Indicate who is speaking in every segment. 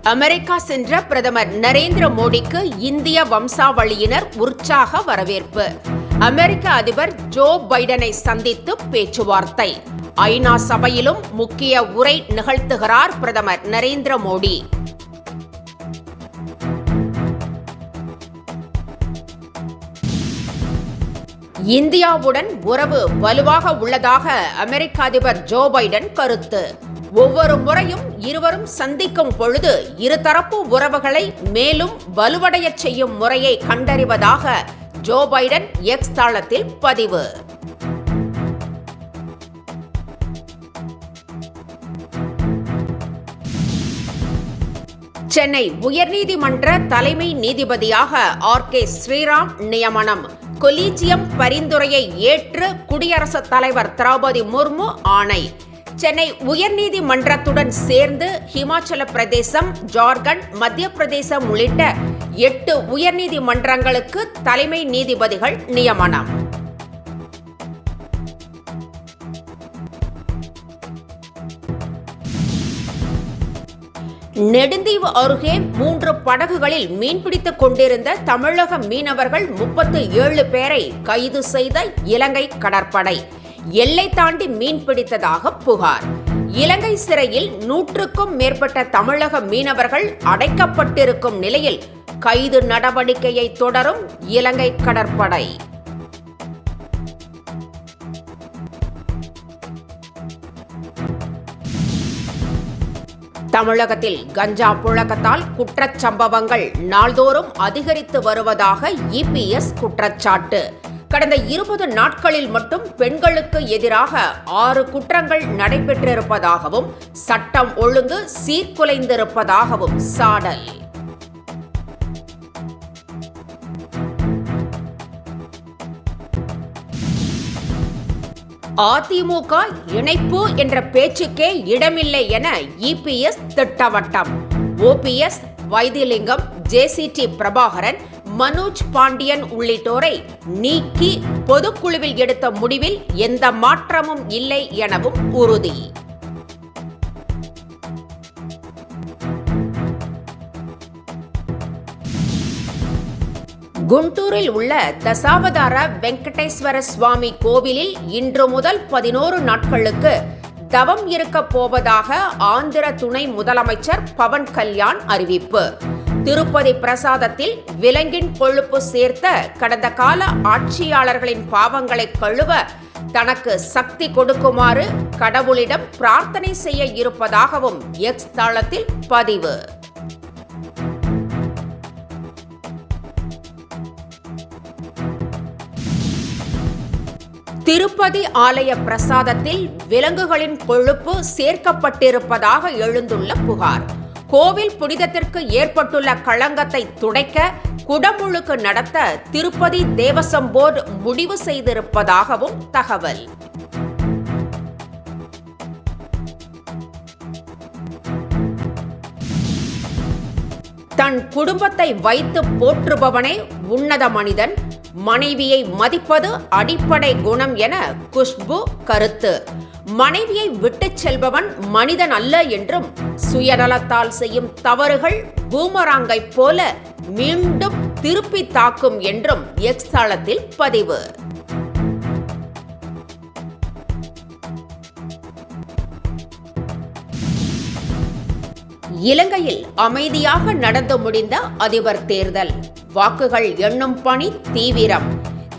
Speaker 1: America சென்ற பிரதமர் நரேந்திர மோடிக்கு இந்திய வம்சாவளியினர் உற்சாக வரவேற்பு. அமெரிக்க அதிபர் ஜோ பைடனை சந்தித்து பேச்சுவார்த்தை. ஐநா சபையிலும் முக்கிய உரை நிகழ்த்துகிறார் பிரதமர் நரேந்திர மோடி. இந்தியாவுடன் உறவு வலுவாக உள்ளதாக அமெரிக்க அதிபர் ஜோ பைடன் கருத்து. ஒவ்வொரு முறையும் இருவரும் சந்திக்கும் பொழுது இருதரப்பு உறவுகளை மேலும் வலுவடைய செய்யும் முறையை கண்டறிவதாக ஜோ பைடன் எக்ஸ் தளத்தில் பதிவு. சென்னை உயர்நீதிமன்ற தலைமை நீதிபதியாக ஆர்.கே. ஸ்ரீராம் நியமனம். கொலீஜியம் பரிந்துரையை ஏற்று குடியரசுத் தலைவர் திரௌபதி முர்மு ஆணை. சென்னை உயர்நீதிமன்றத்துடன் சேர்ந்து ஹிமாச்சல பிரதேசம், ஜார்க்கண்ட், மத்திய பிரதேசம் உள்ளிட்ட 8 உயர்நீதிமன்றங்களுக்கு தலைமை நீதிபதிகள் நியமனம். நெடுந்தீவு அருகே 3 படகுகளில் மீன்பிடித்துக் கொண்டிருந்த தமிழக மீனவர்கள் 37 பேரை கைது செய்த இலங்கை கடற்படை. எல்லை தாண்டி மீன்பிடித்ததாக புகார். இலங்கை சிறையில் 100க்கும் மேற்பட்ட தமிழக மீனவர்கள் அடைக்கப்பட்டிருக்கும் நிலையில் கைது நடவடிக்கையை தொடரும் இலங்கை கடற்படை. தமிழகத்தில் கஞ்சா புழக்கத்தால் குற்றச்சம்பவங்கள் நாள்தோறும் அதிகரித்து வருவதாக இபிஎஸ் குற்றச்சாட்டு. கடந்த 20 நாட்களில் மட்டும் பெண்களுக்கு எதிராக 6 குற்றங்கள் நடைபெற்றிருப்பதாகவும் சட்டம் ஒழுங்கு சீர்குலைந்திருப்பதாகவும் சாடல். அதிமுக இணைப்பு என்ற பேச்சுக்கே இடமில்லை என இபிஎஸ் திட்டவட்டம். ஓபிஎஸ், வைத்திலிங்கம், ஜேசிடி பிரபாகரன், மனோஜ் பாண்டியன் உள்ளிட்டோரை நீக்கி பொதுக்குழுவில் எடுத்த முடிவில் எந்த மாற்றமும் இல்லை எனவும் உறுதி. குண்டூரில் உள்ள தசாவதார வெங்கடேஸ்வர சுவாமி கோவிலில் இன்று முதல் 11 நாட்களுக்கு தவம் இருக்க போவதாக ஆந்திர துணை முதலமைச்சர் பவன் கல்யாண் அறிவிப்பு. திருப்பதி பிரசாதத்தில் விலங்கின் கொழுப்பு சேர்த்த கடந்த கால ஆட்சியாளர்களின் பாவங்களை கழுவ தனக்கு சக்தி கொடுக்குமாறு கடவுளிடம் பிரார்த்தனை செய்ய இருப்பதாகவும் எக்ஸ் தளத்தில் பதிவு. திருப்பதி ஆலய பிரசாதத்தில் விலங்குகளின் கொழுப்பு சேர்க்கப்பட்டிருப்பதாக எழுந்துள்ள புகார். கோவில் புனிதத்திற்கு ஏற்பட்டுள்ள களங்கத்தை துடைக்க குடமுழுக்கு நடத்த திருப்பதி தேவசம் போர்டு முடிவு செய்திருப்பதாகவும் தகவல். தன் குடும்பத்தை வைத்து போற்றுபவனே உன்னத மனிதன், மனைவியை மதிப்பது அடிப்படை குணம் என குஷ்பு கருத்து. மனைவியை விட்டுச் செல்பவன் மனிதன் அல்ல என்றும் சுயநலத்தால் செய்யும் தவறுகள் பூமராங்கை போல மீண்டும் திருப்பி தாக்கும் என்றும் எக்ஸ் தளத்தில் பதிவு. இலங்கையில் அமைதியாக நடந்து முடிந்த அதிபர் தேர்தல். வாக்குகள் எண்ணும் பணி தீவிரம்.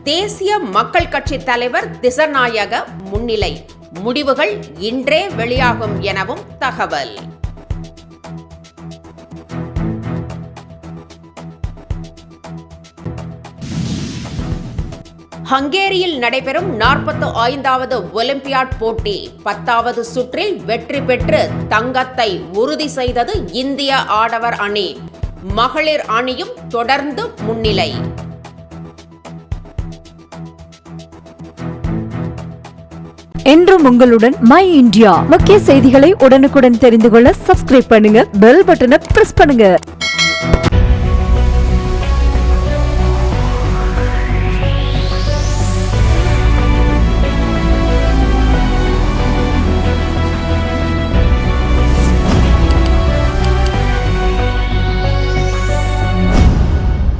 Speaker 1: தேசிய மக்கள் கட்சி தலைவர் திசநாயக முன்னிலை. முடிவுகள் இன்றே வெளியாகும் எனவும் தகவல். ஹங்கேரியில் நடைபெறும் 45வது ஒலிம்பியாட் போட்டி 10வது சுற்றில் வெற்றி பெற்று தங்கத்தை உறுதி செய்தது இந்திய ஆடவர் அணி. மகளிர் அணியும் தொடர்ந்து முன்னிலை.
Speaker 2: என்றும் உங்களுடன் மை இந்தியா. முக்கிய செய்திகளை உடனுக்குடன் தெரிந்து கொள்ள சப்ஸ்கிரைப் பண்ணுங்க, பெல் பட்டனை பிரஸ் பண்ணுங்க.